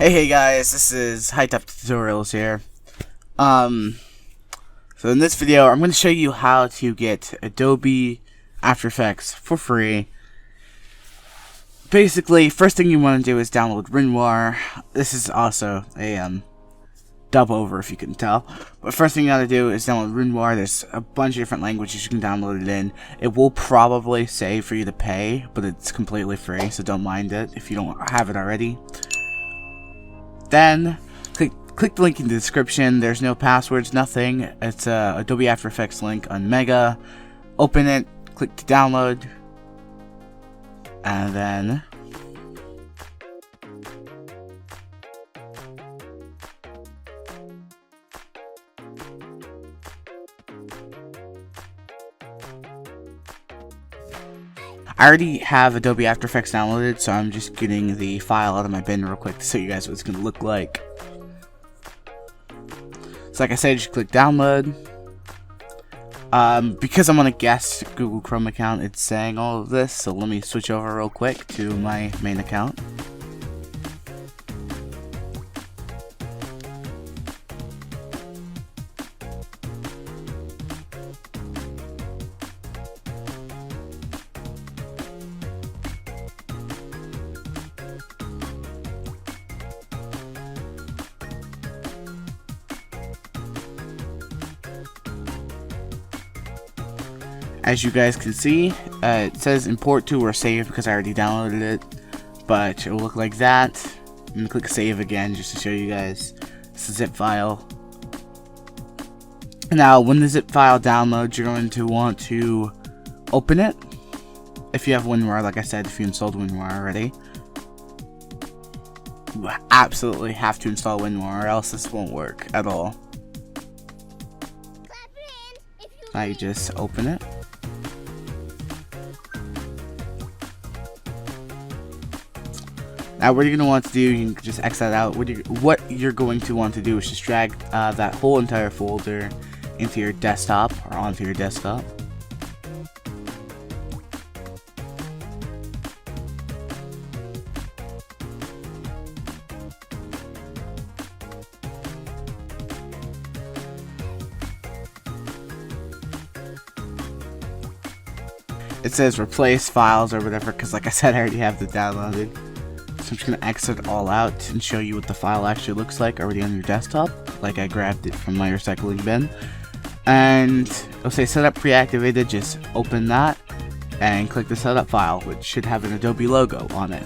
Hey guys, this is High Top Tutorials here. So in this video, I'm going to show you how to get Adobe After Effects for free. Basically, first thing you want to do is download WinWar. This is also a dub over, if you can tell. But first thing you gotta do is download WinWar. There's a bunch of different languages you can download it in. It will probably say for you to pay, but it's completely free, so don't mind it if you don't have it already. Then click the link in the description. There's no passwords, nothing. It's a Adobe After Effects link on Mega. Open it, click to download, and then I already have Adobe After Effects downloaded, so I'm just getting the file out of my bin real quick to show you guys what it's going to look like. So like I said, just click download. Because I'm on a guest Google Chrome account, it's saying all of this, so let me switch over real quick to my main account. As you guys can see, it says import to or save because I already downloaded it, but it will look like that. I'm going to click save again just to show you guys. It's a zip file. Now, when the zip file downloads, you're going to want to open it. If you have WinWar, like I said, if you installed WinWar already. You absolutely have to install WinWar or else this won't work at all. Now you just open it. Now what you're going to want to do, you can just X that out. What you're going to want to do is just drag that whole entire folder into your desktop or onto your desktop. It says replace files or whatever because like I said, I already have it downloaded. So I'm just going to exit it all out and show you what the file actually looks like already on your desktop, like I grabbed it from my recycling bin. And it'll say setup pre-activated, just open that and click the setup file, which should have an Adobe logo on it.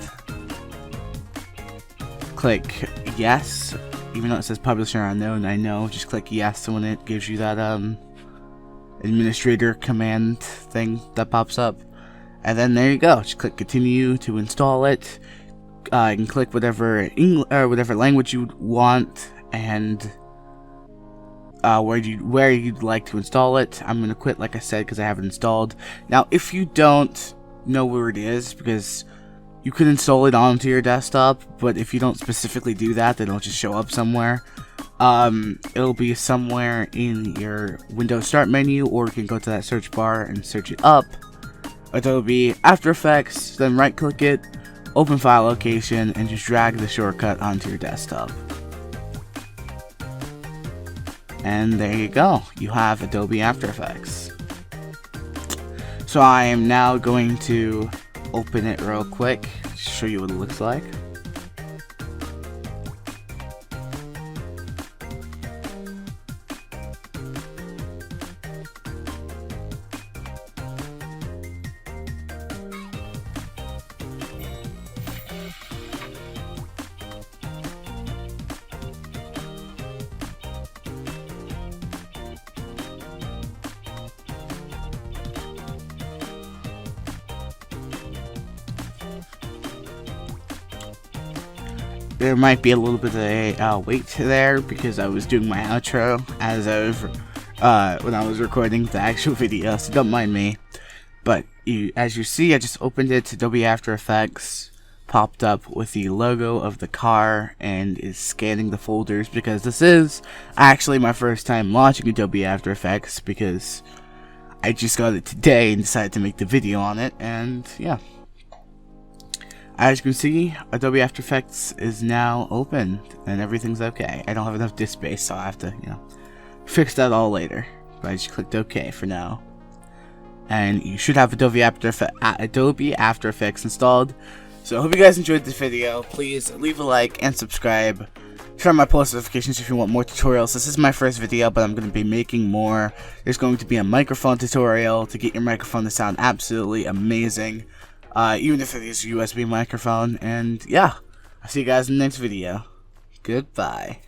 Click yes, even though it says publisher unknown, I know, just click yes when it gives you that administrator command thing that pops up. And then there you go, just click continue to install it. You can click whatever language you want and where you'd like to install it. I'm gonna quit, like I said, because I have it installed. Now, if you don't know where it is, because you can install it onto your desktop, but if you don't specifically do that, then it'll just show up somewhere. It'll be somewhere in your Windows Start menu, or you can go to that search bar and search it up, Adobe After Effects, then right click it, open file location, and just drag the shortcut onto your desktop. And there you go, you have Adobe After Effects. So I am now going to open it real quick, show you what it looks like. There might be a little bit of a wait there because I was doing my outro as when I was recording the actual video, so don't mind me. But as you see, I just opened it. Adobe After Effects popped up with the logo of the car and is scanning the folders because this is actually my first time launching Adobe After Effects because I just got it today and decided to make the video on it, and yeah. As you can see, Adobe After Effects is now open and everything's okay. I don't have enough disk space, so I have to, fix that all later. But I just clicked OK for now. And you should have Adobe After Effects installed. So I hope you guys enjoyed this video. Please leave a like and subscribe. Turn on my post notifications if you want more tutorials. This is my first video, but I'm going to be making more. There's going to be a microphone tutorial to get your microphone to sound absolutely amazing. Even if it is a USB microphone. And yeah, I'll see you guys in the next video. Goodbye.